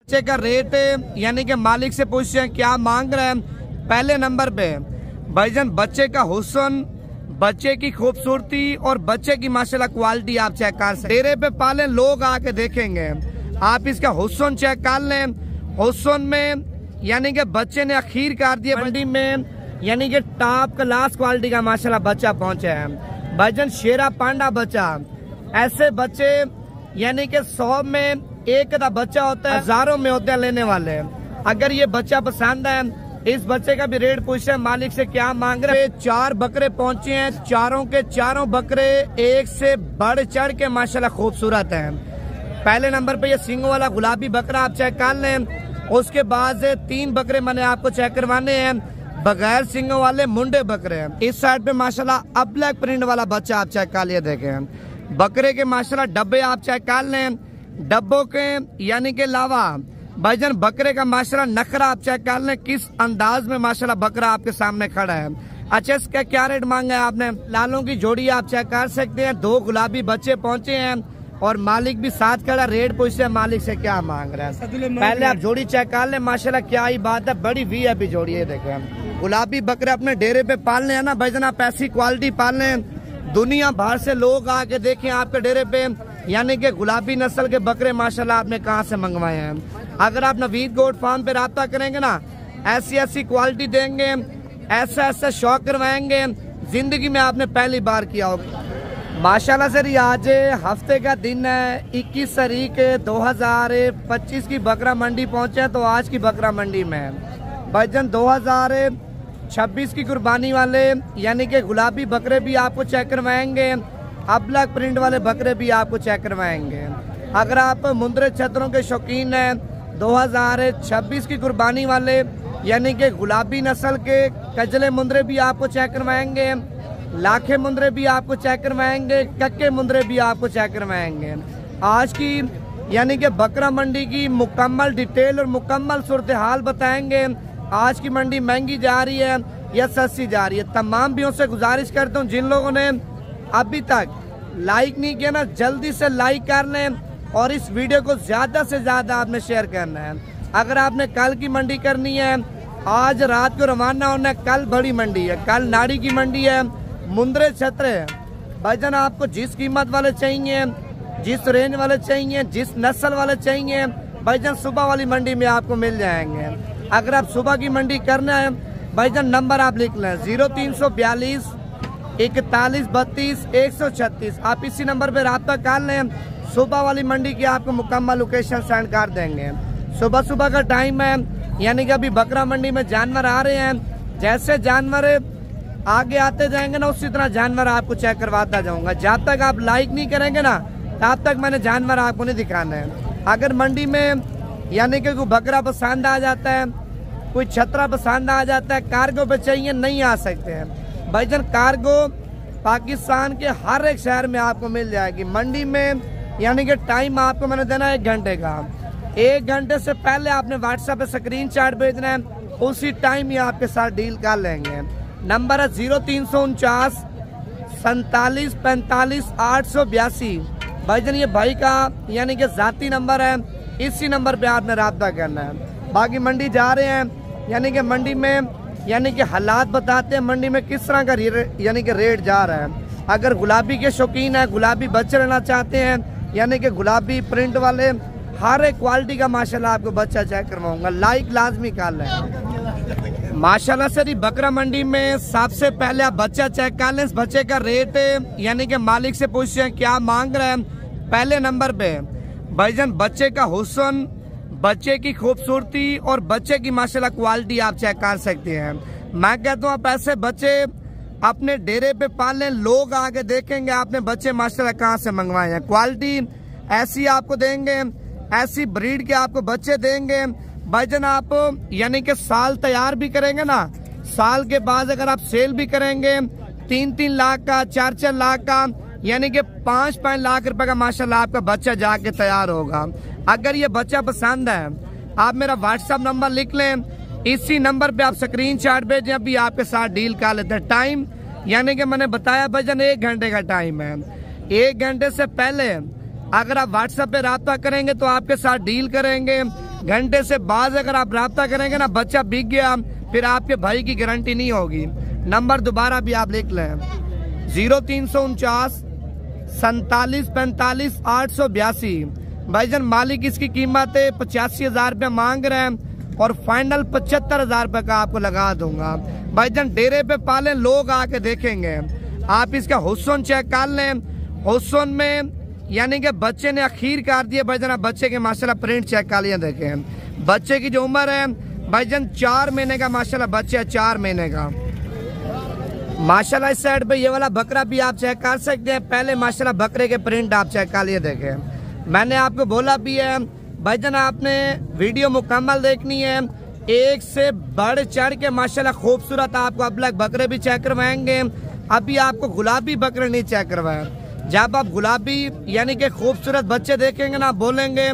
बच्चे का रेट यानी कि मालिक से पूछते हैं क्या मांग रहे हैं। पहले नंबर पे भाईजान बच्चे का हुस्न, बच्चे की खूबसूरती और बच्चे की माशाल्लाह क्वालिटी आप चेक कर सकते। डेरे पे पाले लोग आके देखेंगे, आप इसका हुस्न चेक कर लें। हुस्न में यानी कि बच्चे ने अखीर कर दिया मंडी में, यानी कि टॉप क्लास क्वालिटी का माशाल्लाह बच्चा पहुंचा है। भाईजान शेरा पांडा बच्चा, ऐसे बच्चे यानी कि 100 में एक का बच्चा होता है, हजारों में होते हैं लेने वाले। अगर ये बच्चा पसंद है, इस बच्चे का भी रेट पूछे हैं मालिक से क्या मांग रहे हैं। 4 बकरे पहुंचे हैं, चारों के चारों बकरे एक से बढ़ चढ़ के माशाल्लाह खूबसूरत हैं। पहले नंबर पे ये सींगों वाला गुलाबी बकरा आप चेक कर लें। उसके बाद 3 बकरे मैंने आपको चेक करवाने हैं, बगैर सींगों वाले मुंडे बकरे हैं। इस साइड पे माशाल्लाह अब ब्लैक प्रिंट वाला बच्चा आप चेक कर लिए देखें। बकरे के माशाल्लाह डब्बे आप चेक कर लें, डब्बों के यानी के अलावा भाईजान बकरे का माशाल्लाह नखरा आप चेक कर लें, किस अंदाज में माशाल्लाह बकरा आपके सामने खड़ा है। अच्छा, इसका क्या रेट मांगा है आपने। लालों की जोड़ी आप चेक कर सकते हैं, 2 गुलाबी बच्चे पहुंचे हैं और मालिक भी साथ खड़ा। रेट पूछते हैं मालिक से क्या मांग रहा है। पहले आप जोड़ी चेक कर लें, माशाल्लाह क्या ही बात है, बड़ी VIP जोड़ी है। देखें गुलाबी बकरे अपने डेरे पे पालने हैं ना भाईजान, आप ऐसी क्वालिटी पालने, दुनिया भर से लोग आके देखें आपके डेरे पे, यानी कि गुलाबी नस्ल के बकरे माशाल्लाह आपने कहाँ से मंगवाए हैं। अगर आप नवीद गोट फार्म पे राब्ता करेंगे ना, ऐसी ऐसी क्वालिटी देंगे, ऐसा ऐसा शौक करवाएंगे, जिंदगी में आपने पहली बार किया होगा। माशाल्लाह सर, ये आज हफ्ते का दिन है, 21 तारीख 2025 की बकरा मंडी पहुंचे हैं। तो आज की बकरा मंडी में भाईजान 2026 की कुर्बानी वाले यानी कि गुलाबी बकरे भी आपको चेक करवाएंगे, अब ब्लैक प्रिंट वाले बकरे भी आपको चेक करवाएंगे। अगर आप मुंदरे छतरों के शौकीन हैं, 2026 की कुर्बानी वाले यानी कि गुलाबी नस्ल के कजले मुंदरे भी आपको चेक करवाएंगे, लाखे मुंदरे भी आपको चेक करवाएंगे, कक्के मुंदरे भी आपको चेक करवाएंगे। आज की यानी कि बकरा मंडी की मुकम्मल डिटेल और मुकम्मल सूरत हाल बताएंगे। आज की मंडी महंगी जा रही है या सस्ती जा रही है। तमाम भैयों से गुजारिश करता हूँ, जिन लोगों ने अभी तक लाइक नहीं किया ना, जल्दी से लाइक कर लें और इस वीडियो को ज्यादा से ज्यादा आपने शेयर करना है। अगर आपने कल की मंडी करनी है, आज रात को रवाना होना है, कल बड़ी मंडी है, कल नाड़ी की मंडी है, मुंदरे छतरे है। भाईजान आपको जिस कीमत वाले चाहिए, जिस रेंज वाले चाहिए, जिस नस्ल वाले चाहिए, भाईजान सुबह वाली मंडी में आपको मिल जाएंगे। अगर आप सुबह की मंडी करना है भाईजान, नंबर आप लिख लें 0342 41 32 136। आप इसी नंबर पे राब्ता कर लें, सुबह वाली मंडी की आपको मुकम्मल लोकेशन सेंड कर देंगे। सुबह सुबह का टाइम है, यानी कि अभी बकरा मंडी में जानवर आ रहे हैं। जैसे जानवर आगे आते जाएंगे ना, उसी तरह जानवर आपको चेक करवाता जाऊंगा। जब तक आप लाइक नहीं करेंगे ना, तब तक मैंने जानवर आपको नहीं दिखाना है। अगर मंडी में यानी कि कोई बकरा पसंद आ जाता है, कोई छतरा पसंद आ जाता है, कार्गो पे चाहिए, नहीं आ सकते हैं भाईजान। कार्गो पाकिस्तान के हर एक शहर में आपको मिल जाएगी। मंडी में यानी कि टाइम आपको मैंने देना है 1 घंटे का। 1 घंटे से पहले आपने व्हाट्सएप पे स्क्रीनशॉट भेजना है, उसी टाइम ही आपके साथ डील कर लेंगे। नंबर है 0349 47 45 882। भाईजान ये भाई का यानी कि जाती नंबर है, इसी नंबर पे आपने राब्ता करना है। बाकी मंडी जा रहे हैं, यानी कि मंडी में यानी कि हालात बताते हैं मंडी में किस तरह का यानी कि रेट जा रहा है। अगर गुलाबी के शौकीन है, गुलाबी बच्चे लेना चाहते हैं, यानी कि गुलाबी प्रिंट वाले, हर एक क्वालिटी का माशाल्लाह आपको बच्चा चेक करवाऊंगा। लाइक लाजमी कर लें। माशाल्लाह सर, बकरा मंडी में सबसे पहले आप बच्चा चेक कर लें। इस बच्चे का रेट यानी कि मालिक से पूछते हैं क्या मांग रहे हैं। पहले नंबर पे भाईजान बच्चे का हुस्न, बच्चे की खूबसूरती और बच्चे की माशाल्लाह क्वालिटी आप चेक कर सकते हैं। मैं कहता हूँ आप ऐसे बच्चे अपने डेरे पे पाल लें, लोग आके देखेंगे आपने बच्चे माशाल्लाह कहाँ से मंगवाए हैं। क्वालिटी ऐसी आपको देंगे, ऐसी ब्रीड के आपको बच्चे देंगे भाईजान। आप यानी कि साल तैयार भी करेंगे ना, साल के बाद अगर आप सेल भी करेंगे 3-3 लाख का, 4-4 लाख का, यानी कि 5-5 लाख रुपए का माशाल्लाह आपका बच्चा जाके तैयार होगा। अगर ये बच्चा पसंद है, आप मेरा व्हाट्सएप नंबर लिख लें, इसी नंबर पे आप स्क्रीनशॉट भेजें, अभी आपके साथ डील कर लेते हैं। टाइम यानी कि मैंने बताया भाईजान 1 घंटे का टाइम है। 1 घंटे से पहले अगर आप व्हाट्सएप पे राब्ता करेंगे तो आपके साथ डील करेंगे, घंटे से बाद अगर आप रब्ता करेंगे ना, बच्चा बिक गया, फिर आपके भाई की गारंटी नहीं होगी। नंबर दोबारा भी आप लिख लें, 0349 47 45 882। भाईजान मालिक इसकी कीमत है 85,000 रुपये मांग रहे हैं और फाइनल 75,000 रुपये का आपको लगा दूंगा। भाईजान डेरे पे पालें, लोग आके देखेंगे। आप इसका हुस्न चेक कर लें, हुस्न में यानी कि बच्चे ने अखीर कर दिए। भाईजान आप बच्चे के माशाल्लाह प्रिंट चेक कर लिया, देखें बच्चे की जो उम्र है भाईजान 4 महीने का माशाल्लाह बच्चा है, 4 महीने का माशाल्लाह। इस साइड पे ये वाला बकरा भी आप चेक कर सकते हैं। पहले माशाल्लाह बकरे के प्रिंट आप चेक कर लिए, देखें मैंने आपको बोला भी है भाईजान आपने वीडियो मुकम्मल देखनी है, एक से बढ़ चढ़ के माशाल्लाह खूबसूरत आपको अब लग बकरे भी चेक करवाएंगे। अभी आपको गुलाबी बकरे नहीं चेक करवाए। जब आप गुलाबी यानी कि खूबसूरत बच्चे देखेंगे ना, बोलेंगे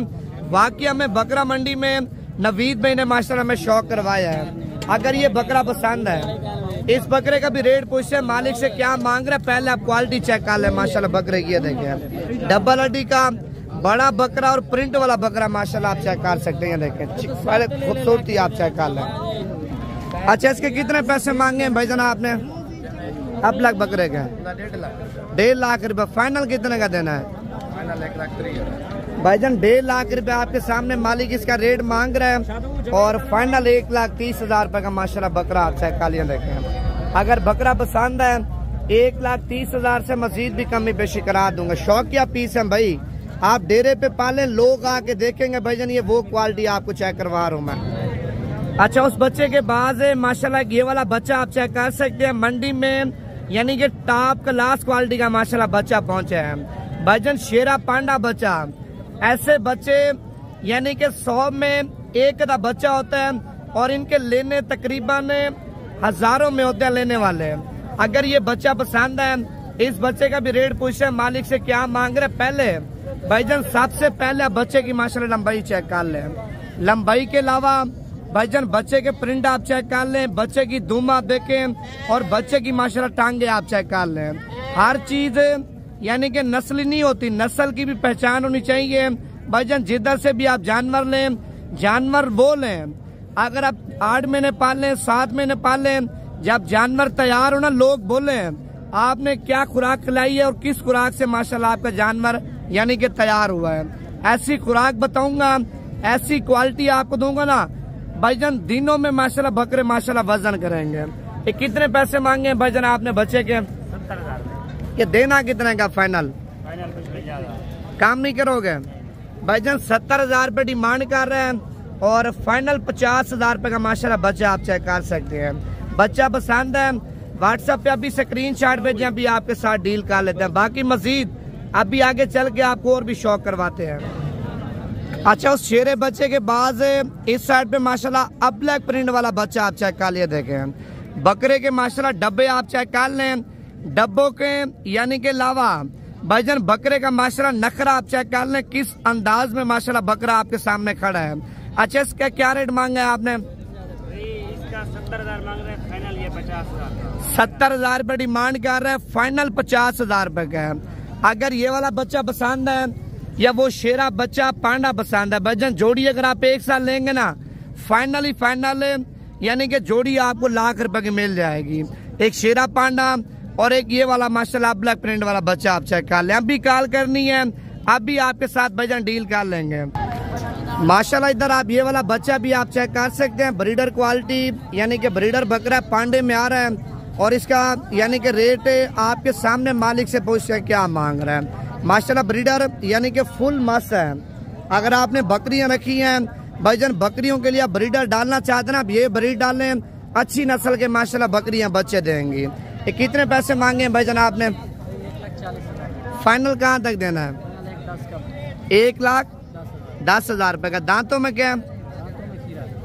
वाकई में बकरा मंडी में नवीद भाई ने माशाल्लाह में शौक करवाया है। अगर ये बकरा पसंद है, इस बकरे का भी रेट पूछे मालिक से क्या मांग रहे हैं, पहले आप क्वालिटी चेक कर ले। माशाल्लाह बकरे की देखें, डबल हड्डी का बड़ा बकरा और प्रिंट वाला बकरा माशाल्लाह आप चेक कर सकते हैं। देखें पहले खूबसूरती आप चेक कर लें। अच्छा इसके कितने पैसे मांगे हैं भाईजान आपने? अब लग बकरे के 1.5 लाख रुपए। फाइनल कितने का देना है? फाइनल 1,30,000 भाईजान। 1.5 लाख रुपए आपके सामने मालिक इसका रेट मांग रहे हैं और फाइनल 1,30,000 रुपए का माशाल्लाह बकरा आप चेक कर लिया। देखें अगर बकरा पसंद है 1,30,000 से मजीद भी कमी पेशी करा दूंगा। शौकिया पीस है भाई, आप डेरे पे पालें, लोग आके देखेंगे भाईजान ये वो क्वालिटी आपको चेक करवा रहा हूँ मैं। अच्छा उस बच्चे के बाद माशाल्लाह ये वाला बच्चा आप चेक कर सकते हैं। मंडी में यानी कि टॉप क्लास क्वालिटी का माशाल्लाह बच्चा पहुंचे है भाईजान। शेरा पांडा बच्चा, ऐसे बच्चे यानी कि 100 में एक का बच्चा होता है और इनके लेने तकरीबन हजारों में होते हैं लेने वाले। अगर ये बच्चा पसंद है, इस बच्चे का भी रेट पूछे मालिक से क्या मांग रहे। पहले भाईजान सबसे पहले बच्चे की माशाल्लाह लंबाई चेक कर लें। लंबाई के अलावा भाईजान बच्चे के प्रिंट आप चेक कर लें, बच्चे की दुम आप देखें और बच्चे की माशाल्लाह टांगे आप चेक कर लें। हर चीज यानी कि नस्ली नहीं होती, नस्ल की भी पहचान होनी चाहिए भाईजान। जिधर से भी आप जानवर लें, जानवर वो लें। अगर आप 8 महीने पाल लें, 7 महीने पाल लें, जब जानवर तैयार हो ना, लोग बोले आपने क्या खुराक खिलाई है और किस खुराक से माशाल्लाह आपका जानवर यानी कि तैयार हुआ है। ऐसी खुराक बताऊंगा, ऐसी क्वालिटी आपको दूंगा ना भाईजान, दिनों में माशाल्लाह बकरे माशाल्लाह वजन करेंगे। ये कितने पैसे मांगे हैं भाईजान आपने बच्चे के? 70,000। ये देना कितने का फाइनल? काम नहीं करोगे भाईजान? 70,000 रुपये डिमांड कर रहे हैं और फाइनल 50,000 रुपये का माशाल्लाह बच्चा आप चेक कर सकते हैं। बच्चा पसंद है व्हाट्सएप पे अभी स्क्रीनशॉट भेजें, अभी आपके साथ डील कर लेते हैं। बाकी मजीद अभी आगे चल के आपको और भी शौक करवाते हैं। अच्छा उस शेरे बच्चे के बाद इस साइड पे माशाल्लाह अब ब्लैक प्रिंट वाला बच्चा आप चेक कर लिए। देखें बकरे के माशाल्लाह डब्बे आप चेक कर लें। डब्बों के यानी के अलावा भाईजान बकरे का माशाल्लाह नखरा आप चेक कर लें, किस अंदाज में माशाल्लाह बकरा आपके सामने खड़ा है। अच्छा इसका क्या रेट मांगा है आपने? इसका 70,000 मांग रहे हैं, फाइनल ये 50,000। 70,000 रुपये डिमांड कर रहे हैं, फाइनल 50,000 रुपये का है। अगर ये वाला बच्चा पसंद है या वो शेरा बच्चा पांडा पसंद है भाईजान, जोड़ी अगर आप एक साल लेंगे ना, फाइनल यानी कि जोड़ी आपको लाख रुपए की मिल जाएगी। एक शेरा पांडा और एक ये वाला माशाल्लाह ब्लैक प्रिंट वाला बच्चा आप चेक कर लें। अभी कॉल करनी है, अभी आपके साथ भाईजान डील कर लेंगे माशाल्लाह। इधर आप ये वाला बच्चा भी आप चेक कर सकते हैं, ब्रीडर क्वालिटी यानी कि ब्रीडर बकरा पांडे में आ रहा है और इसका यानी कि रेट आपके सामने मालिक से पूछते हैं क्या मांग रहे हैं। माशाल्लाह ब्रीडर यानी कि फुल मस्त है। अगर आपने बकरियां रखी हैं भाईजान, बकरियों के लिए आप ब्रीडर डालना चाहते हैं, आप ये ब्रीड डालें, अच्छी नस्ल के माशाल्लाह बकरियां बच्चे देंगी। ये कितने पैसे मांगे हैं भाईजान आपने? फाइनल कहाँ तक देना है? 1,10,000 रुपए का। दांतों में क्या?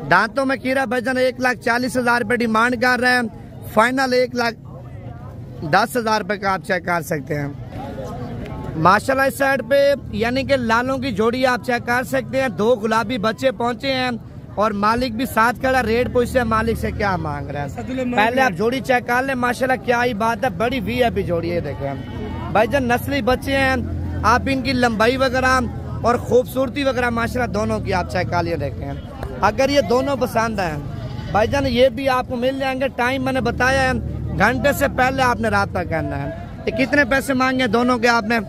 दांतों में कीड़ा भाईजान 1,40,000 रुपए डिमांड कर रहे हैं, फाइनल 1,10,000 रुपए का आप चेक कर सकते हैं। माशाल्लाह इस साइड पे यानी कि लालों की जोड़ी आप चेक कर सकते हैं। 2 गुलाबी बच्चे पहुंचे हैं और मालिक भी साथ खड़ा, रेट पूछते हैं मालिक से क्या मांग रहा है। पहले आप जोड़ी चेक कर लें, माशाल्लाह क्या ही बात है, बड़ी वीआईपी जोड़ी है। देखें भाईजान नस्ली बच्चे हैं, आप इनकी लंबाई वगैरह और खूबसूरती वगैरह माशाल्लाह दोनों की आप चेक कालियाँ देखें। अगर ये दोनों पसंद हैं भाईजान ये भी आपको मिल जाएंगे। टाइम मैंने बताया है, घंटे से पहले आपने रब्ता करना है। ये कितने पैसे मांगे दोनों के आपने?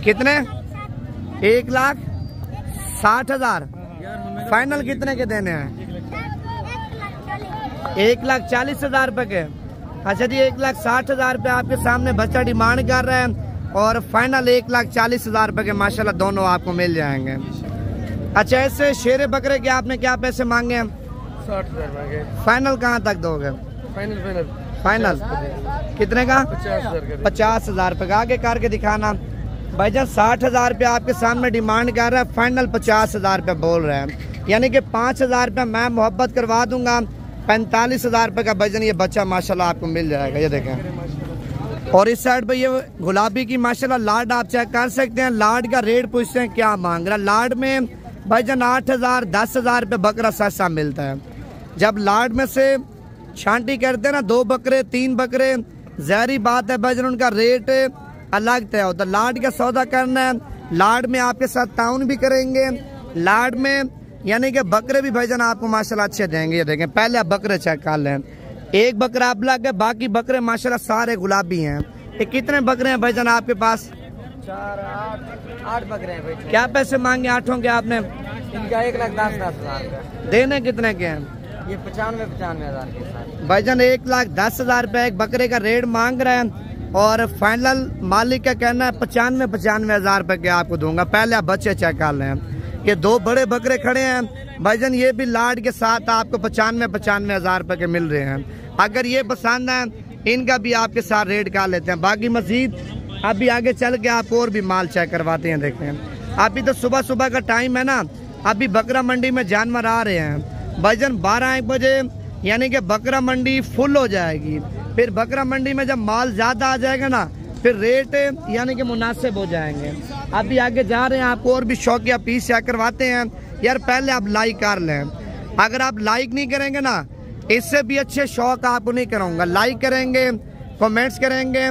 कितने? 1,60,000। फाइनल कितने के देने हैं? 1,40,000 रुपए के। अच्छा जी 1,60,000 रुपये आपके सामने बच्चा डिमांड कर रहा है और फाइनल 1,40,000 रुपए के माशाल्लाह दोनों आपको मिल जाएंगे। अच्छा ऐसे शेरे बकरे के आपने क्या पैसे मांगे हैं? 60,000 मांगे। फाइनल कहाँ तक दोगे? फाइनल कितने का? 50,000 रुपए का। आगे करके दिखाना भाईजान। 60,000 रुपये आपके सामने डिमांड कर रहा है, फाइनल 50,000 रुपये बोल रहे हैं। यानी कि 5,000 रुपये मैं मोहब्बत करवा दूंगा। 45,000 रुपये का भाईजान ये बच्चा माशाल्लाह आपको मिल जाएगा। ये देखें। और इस साइड पे ये गुलाबी की माशाल्लाह लाड आप चेक कर सकते हैं। लाड का रेट पूछते हैं क्या मांग रहा है। लाड में भाईजान 8,000 10,000 रुपये बकरा सस्ता मिलता है। जब लाड में से छांटी करते हैं ना 2 बकरे 3 बकरे, जहरी बात है भाईजान उनका रेट अलग तय होता है। लाड का सौदा करना है, लाड में आपके साथ ताउन भी करेंगे। लाड में यानी कि बकरे भी भाईजान आपको माशाल्लाह अच्छे देंगे। ये देखें पहले आप बकरे चेक कर लें। एक बकरा आप लग गए, बाकी बकरे माशाल्लाह सारे गुलाबी हैं। ये कितने बकरे हैं भाईजान आपके पास? 8 बकरे हैं भाई। क्या पैसे मांगे आठों के आपने? इनका 1,10,000। देने कितने के हैं? ये 95,000 के साथ भाईजान 1,10,000 रुपए एक बकरे का रेट मांग रहे हैं और फाइनल मालिक का कहना है 95,000 रुपए के आपको दूंगा। पहले आप बच्चे चेक कर लें। ये 2 बड़े बकरे खड़े हैं भाईजान, ये भी लाड के साथ आपको 95,000 रुपए के मिल रहे हैं। अगर ये पसंद है इनका भी आपके साथ रेट कर लेते हैं। बाकी मजीद अभी आगे चल के आपको और भी माल चेक करवाते हैं। देखें अभी तो सुबह सुबह का टाइम है ना, अभी बकरा मंडी में जानवर आ रहे हैं भाईजान। 12-1 बजे यानी कि बकरा मंडी फुल हो जाएगी। फिर बकरा मंडी में जब माल ज्यादा आ जाएगा ना फिर रेट यानी कि मुनासिब हो जाएंगे। अभी आगे जा रहे हैं, आपको और भी शौकिया पीस चेक करवाते हैं। यार पहले आप लाइक कर लें। अगर आप लाइक नहीं करेंगे ना इससे भी अच्छे शौक आपको नहीं कराऊंगा। लाइक करेंगे, कमेंट्स करेंगे,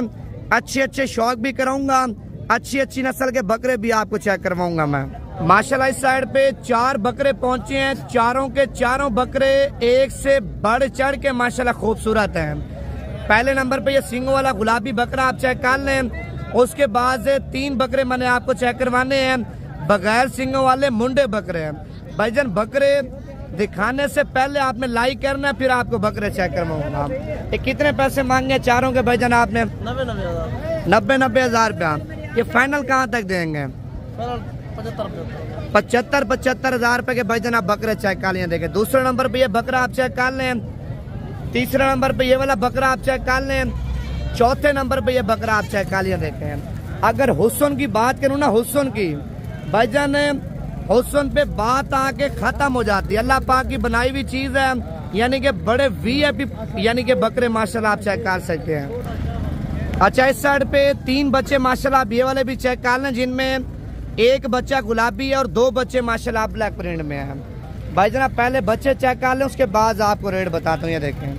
अच्छे अच्छे शौक भी कराऊंगा। अच्छी अच्छी नस्ल के बकरे भी आपको चेक करवाऊंगा मैं। माशाल्लाह इस साइड पे 4 बकरे पहुंचे हैं। चारों के चारों बकरे एक से बढ़ चढ़ के माशाल्लाह खूबसूरत हैं। पहले नंबर पे ये सींगों वाला गुलाबी बकरा आप चेक कर लें। उसके बाद 3 बकरे मैंने आपको चेक करवाने हैं, बगैर सींगों वाले मुंडे बकरे हैं भाईजान। बकरे दिखाने से पहले आपने लाइक करना है, फिर आपको बकरे चेक करवाऊंगा। ये कितने पैसे मांगे चारों के भाईजान आपने? 90,000 रुपया। ये फाइनल कहाँ तक देंगे? 75,000 रुपए के भाईजान आप बकरे चेक कर लें। देखें दूसरे नंबर पे ये बकरा आप चेक कर लें। तीसरे नंबर पे ये वाला बकरा आप चेक कर लें। चौथे नंबर पे ये बकरा आप चेक कर लें। देखें अगर हुस्न की बात करूँ ना, हुस्न की भाईजान, हुस्न पे बात आके खत्म हो जाती है। अल्लाह पाक की बनाई हुई चीज है। यानी कि बड़े VIP यानी कि बकरे माशाल्लाह आप चेक कर सकते हैं। अच्छा इस साइड पे 3 बच्चे माशाल्लाह आप ये वाले भी चेक कर लें, जिनमें एक बच्चा गुलाबी है और 2 बच्चे माशाल्लाह ब्लैक प्रिंट में है। भाईजान आप पहले बच्चे चेक कर लें, उसके बाद आपको रेट बताता हूँ। ये देखें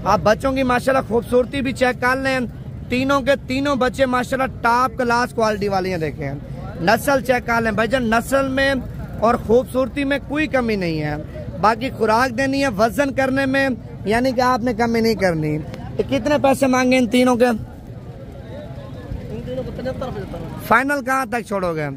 आप बच्चों की माशाल्लाह खूबसूरती भी चेक कर लें। तीनों के तीनों बच्चे माशाल्लाह टॉप क्लास क्वालिटी वाली हैं। देखें नस्ल चेक कर लें भाईजान, नस्ल में और खूबसूरती में कोई कमी नहीं है। बाकी खुराक देनी है, वजन करने में यानी कि आपने कमी नहीं करनी। कितने पैसे मांगे इन तीनों के? फाइनल कहाँ तक छोड़ोगे?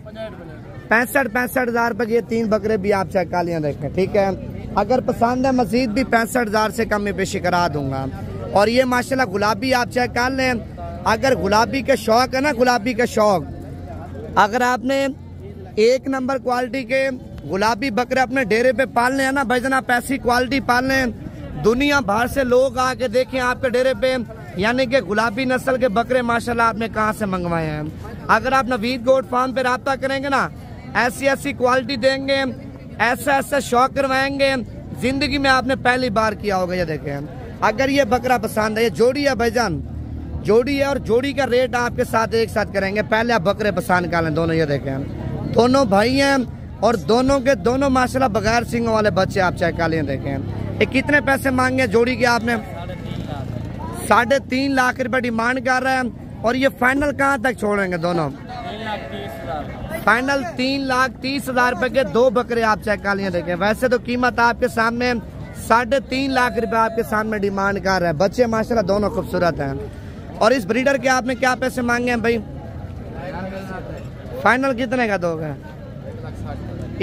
65,000 रुपए ये 3 बकरे भी आप चेक कर लिया। देखें ठीक है, अगर पसंद है मजीद भी 65,000 से कम में पेशी करा दूंगा। और ये माशाल्लाह गुलाबी आप चेक कर लें। अगर गुलाबी का शौक है ना, गुलाबी का शौक, अगर आपने 1 नंबर क्वालिटी के गुलाबी बकरे अपने डेरे पे पालने हैं ना भाईजान, आप ऐसी क्वालिटी पालने दुनिया भर से लोग आके देखें आपके डेरे पे। यानी कि गुलाबी नस्ल के बकरे माशाल्लाह आपने कहाँ से मंगवाए हैं। अगर आप नवीद गोट फार्म पे राब्ता करेंगे ना, ऐसी ऐसी क्वालिटी देंगे, ऐसा ऐसा शौक करवाएंगे, जिंदगी में आपने पहली बार किया होगा। ये देखें अगर ये बकरा पसंद है, ये जोड़ी है भाईजान, जोड़ी है और जोड़ी का रेट आपके साथ एक साथ करेंगे। पहले आप बकरे पसंद कर लें दोनों। ये देखें दोनों भाई हैं और दोनों के दोनों माशाल्लाह बगैर सिंगों वाले बच्चे आप चेक कर लें। देखें ये कितने पैसे मांगे जोड़ी के आपने? 3.5 लाख रुपए डिमांड कर रहे हैं। और ये फाइनल कहाँ तक छोड़ेंगे दोनों? फाइनल 3,30,000 रुपए के 2 बकरे आप चेक कर लिए देखें। वैसे तो कीमत आपके सामने 3.5 लाख रुपए आपके सामने डिमांड कर रहे हैं। बच्चे माशाल्लाह दोनों खूबसूरत हैं। और इस ब्रीडर के आपने क्या पैसे मांगे हैं भाई? फाइनल कितने का दोगे?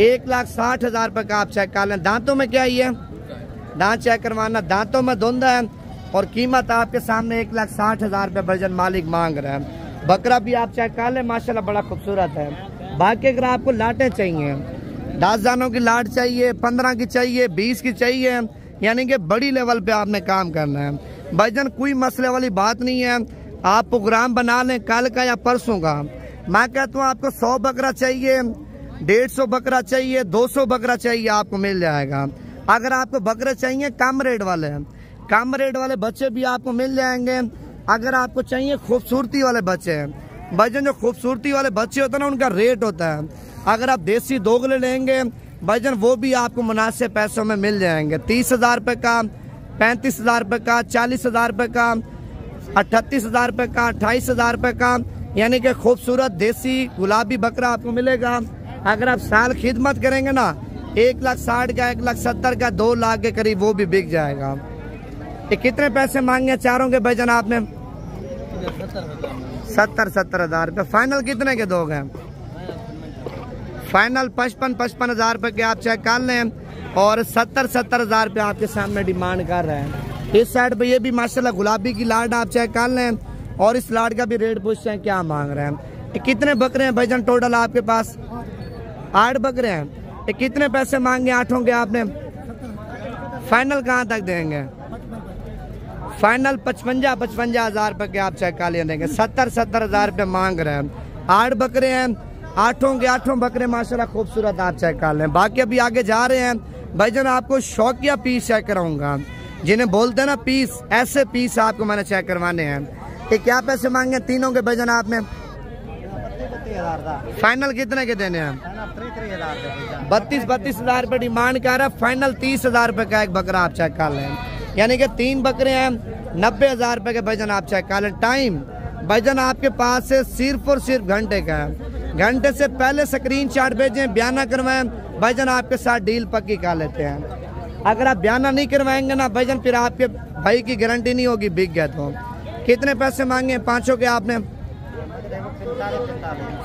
1,60,000 रुपए का आप चेक कर लें। दांतों में क्या ही है? दांत चेक करवाना, दांतों में धुंध है। और कीमत आपके सामने 1,60,000 रुपए वर्जन मालिक मांग रहा है। बकरा भी आप चेक कर लें, माशाल्लाह बड़ा खूबसूरत है। बाकी अगर आपको लाटें चाहिए, 10 जानों की लाट चाहिए, 15 की चाहिए, 20 की चाहिए, यानी कि बड़ी लेवल पे आपने काम करना है। भाईजान कोई मसले वाली बात नहीं है। आप प्रोग्राम बना लें कल का या परसों का। मैं कहता हूँ आपको 100 बकरा चाहिए, 150 बकरा चाहिए, 200 बकरा चाहिए, आपको मिल जाएगा। अगर आपको बकरे चाहिए कम रेट वाले बच्चे भी आपको मिल जाएंगे। अगर आपको चाहिए खूबसूरती वाले बच्चे, भाईजान जो खूबसूरती वाले बच्चे होते हैं ना, उनका रेट होता है। अगर आप देसी दोगले लेंगे भाईजान, वो भी आपको मुनासिब पैसों में मिल जाएंगे। 30,000 रुपए का, 35,000 रुपए का, 40,000 रुपए का, 38,000 रुपए का, 28,000 रुपए का, यानी कि खूबसूरत देसी गुलाबी बकरा आपको मिलेगा। अगर आप साल खिदमत करेंगे ना, 1,60,000 का, 1,70,000 का, 2 लाख के करीब वो भी बिक जाएगा। ये कितने पैसे मांगे चारों के भाईजान आपने? 70,000 रुपए। फाइनल कितने के दोगे? फाइनल 55,000 रुपए के आप चेक कर लें। और 70,000 रुपए आपके सामने डिमांड कर रहे हैं। इस साइड पे ये भी माशाल्लाह गुलाबी की लाट आप चेक कर लें। और इस लाट का भी रेट पूछते हैं क्या मांग रहे हैं। ये कितने बकरे हैं भाईजान टोटल आपके पास? 8 बकरे हैं। ये कितने पैसे मांगे 8 के आपने? फाइनल कहाँ तक देंगे? फाइनल 55,000 रुपए के आप चेक कर लिए देंगे। 70,000 रुपए मांग रहे हैं। 8 बकरे हैं, 8 के 8 बकरे माशाल्लाह खूबसूरत आप चेक कर लें। बाकी अभी आगे जा रहे हैं भाईजान, आपको शौकिया पीस चेक कराऊंगा, जिन्हें बोलते हैं ना पीस, ऐसे पीस आपको मैंने चेक करवाने हैं। ये क्या पैसे मांगे तीनों के भाईजान आपने? 32,000। फाइनल कितने के देने हैं? 32,000 रुपए डिमांड कर रहा है। फाइनल 30,000 रुपए का एक बकरा आप चेक कर लें, यानी कि 3 बकरे हैं। 90,000 रुपए के भाईजान आप चेक कर लें। टाइम भाईजान आपके पास से सिर्फ और सिर्फ घंटे का है। घंटे से पहले स्क्रीनशॉट भेजें, बयाना करवाएं, भाईजान आपके साथ डील पक्की कर लेते हैं। अगर आप बयाना नहीं करवाएंगे ना भाईजान, फिर आपके भाई की गारंटी नहीं होगी बिक गया तो। कितने पैसे मांगे 5 के आपने?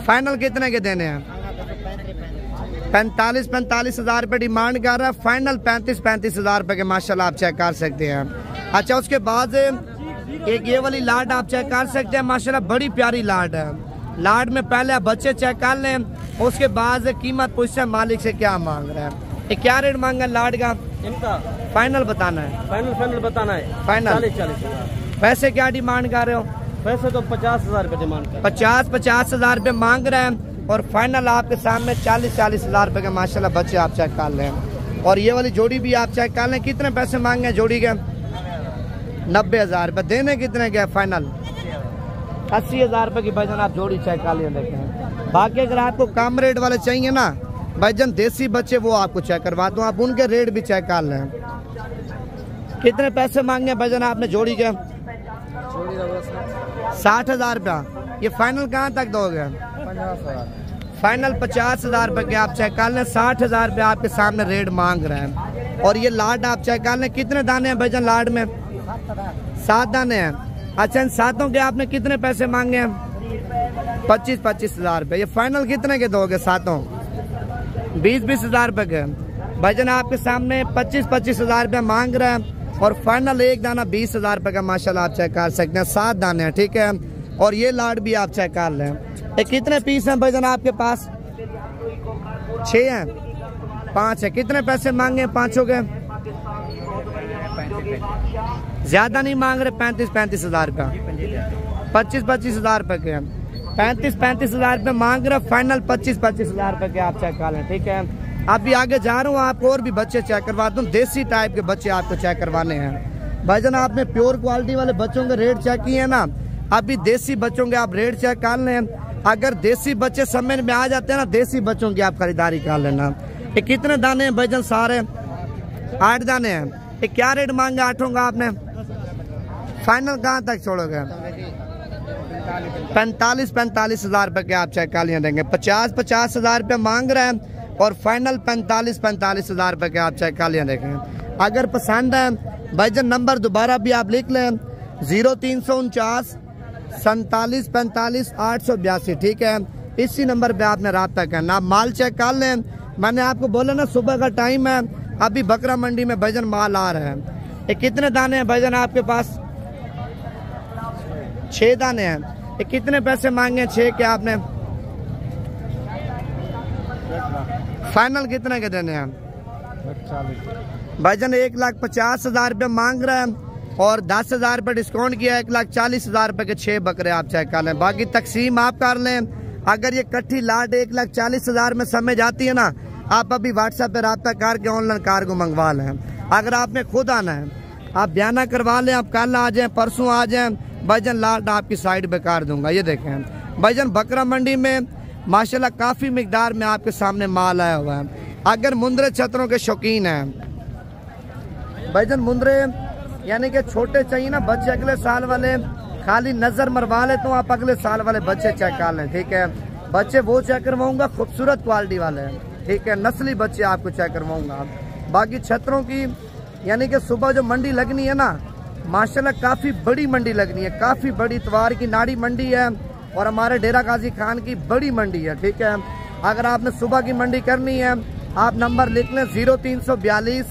फाइनल कितने के देने हैं? 45,000 रुपए डिमांड कर रहा है। फाइनल 35,000 रुपए के माशाल्लाह आप चेक कर सकते हैं। अच्छा, उसके बाद एक ये वाली लाट आप चेक कर सकते हैं, माशाल्लाह बड़ी प्यारी लाट है। लाट में पहले आप बच्चे चेक कर लें, उसके बाद कीमत पूछते हैं मालिक से क्या मांग रहे हैं। ये क्या रेट मांगा लाट का? इनका फाइनल बताना है। फाइनल बताना है। फाइनल 40,000। पैसे क्या डिमांड कर रहे हो? पैसे तो 50,000 रुपए डिमांड कर। 50,000 रुपए मांग रहे हैं। और फाइनल आपके सामने 40,000 रुपए के माशाल्लाह बच्चे आप चेक कर लें। और ये वाली जोड़ी भी आप चेक कर लें। कितने पैसे मांगे जोड़ी के? 90,000 रुपए। देने कितने के? फाइनल 80,000 रुपए की भाईजान आप जोड़ी चेक कर लिए देखें। बाकी अगर आपको कम रेट वाले चाहिए ना भाईजान, देसी बच्चे, वो आपको चेक करवा दूं, आप उनके रेट भी चेक कर लें। कितने पैसे मांगे भाईजान आपने जोड़ी के? 60,000 रुपया। ये फाइनल कहाँ तक दोगे? 50,000। फाइनल 50,000 रुपए के आप चेक कर लें। 60,000 रुपये आपके सामने रेट मांग रहे हैं। और ये लाड आप चेक कर लें। कितने दाने हैं भाईजान लाड में? 7 दाने हैं। अच्छा, इन 7 के आपने कितने पैसे मांगे हैं? 25,000 रुपये। ये फाइनल कितने के दोगे 7? 20,000 रुपए के भाईजान आपके सामने 25,000 रुपये मांग रहे हैं। और फाइनल एक दाना 20,000 रुपए का माशाल्लाह आप चेक कर सकते हैं। 7 दाने हैं, ठीक है। और ये लाड भी आप चेक कर लें। ये कितने पीस हैं भाईजान आपके पास? 6 हैं, 5 है। कितने पैसे मांगे 5 के? ज्यादा नहीं मांग रहे। 35,000 रुपया। 25,000 रुपए के 35,000 रुपये मांग रहे। फाइनल 25,000 रुपए के आप चेक कर लें, ठीक है। अभी आगे जा रहा हूँ, आपको और भी बच्चे चेक करवा दूँ। देसी टाइप के बच्चे आपको चेक करवाने हैं भाईजान। आपने प्योर क्वालिटी वाले बच्चों के रेट चेक किए ना, अभी देसी बच्चों के आप रेट चेक कर लें। अगर देसी बच्चे समझ में आ जाते हैं ना, देसी बच्चों की आप खरीदारी कर लेना। ये कितने दाने हैं भाईजान? सारे 8 दाने हैं। ये क्या रेट मांगे 8 का आपने? फाइनल कहाँ तक छोड़ोगे? 45 हज़ार रुपये के आप चेक कालियाँ देंगे। 50 हज़ार रुपये मांग रहे हैं और फाइनल 45 हज़ार रुपये के आप चेक कालियाँ देखें। अगर पसंद है भाईजान नंबर दोबारा भी आप लिख लें 0349 47 45 882, ठीक है। इसी नंबर पे आपने रब्ता करना। आप माल चेक कर लें। मैंने आपको बोला ना सुबह का टाइम है, अभी बकरा मंडी में भाईजान माल आ रहा है। ये कितने दाने हैं भाईजान आपके पास? 6 दाने हैं। ये कितने पैसे मांगे? 6 के आपने फाइनल कितने के देने हैं भाईजान? 1,50,000 रुपये मांग रहे हैं और 10,000 रुपये डिस्काउंट किया। 1,40,000 रुपये के 6 बकरे आप चेक कर लें। बाकी तकसीम आप कर लें। अगर ये कट्ठी लाट 1,40,000 में समझ आती है ना, आप अभी व्हाट्सएप पे रब्ता करके ऑनलाइन कार्गो मंगवा लें। अगर आपने खुद आना है आप बयाना करवा लें। आप कल आ जाएं, परसों आ जाएं, भाईजान लाट आपकी साइड पे कर दूंगा। ये देखें भाईजान बकरा मंडी में माशाल्लाह काफ़ी मिकदार में आपके सामने माल आया हुआ है। अगर मुंदरे छतरों के शौकीन हैं भाईजान, मुंदरे यानी कि छोटे चाहिए ना बच्चे अगले साल वाले, खाली नज़र मरवा ले तो आप अगले साल वाले बच्चे चेक कर लें, ठीक है। बच्चे वो चेक करवाऊंगा खूबसूरत क्वालिटी वाले, ठीक है। नस्ली बच्चे आपको चेक करवाऊंगा। बाकी छतरों की यानी कि सुबह जो मंडी लगनी है ना माशाल्लाह काफ़ी बड़ी मंडी लगनी है, काफ़ी बड़ी इतवार की नाड़ी मंडी है और हमारे डेरा गाजी खान की बड़ी मंडी है, ठीक है। अगर आपने सुबह की मंडी करनी है आप नंबर लिख लें 0342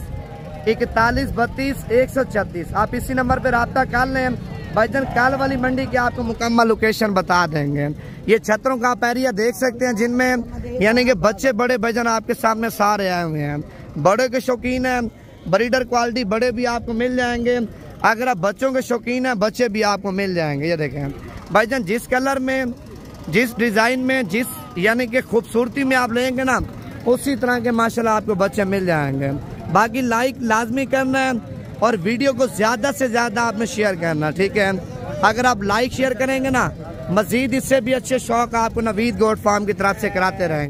41 32 136। आप इसी नंबर पर रब्ता कर लें। भाईजान कल वाली मंडी की आपको मुकम्मल लोकेशन बता देंगे। ये छतरों का आप एरिया देख सकते हैं जिनमें यानी कि बच्चे बड़े भाईजान आपके सामने सारे आए हुए हैं। बड़े के शौकीन हैं, ब्रीडर क्वालिटी बड़े भी आपको मिल जाएंगे। अगर आप बच्चों के शौकीन हैं बच्चे भी आपको मिल जाएंगे। ये देखें भाईजान जिस कलर में, जिस डिज़ाइन में, जिस यानी कि खूबसूरती में आप लेंगे ना उसी तरह के माशाल्लाह आपको बच्चे मिल जाएंगे। बाकी लाइक लाजमी करना है और वीडियो को ज़्यादा से ज़्यादा आपने शेयर करना, ठीक है। अगर आप लाइक शेयर करेंगे ना मज़ीद इससे भी अच्छे शौक आपको नवीद गोट फार्म की तरफ से कराते रहेंगे।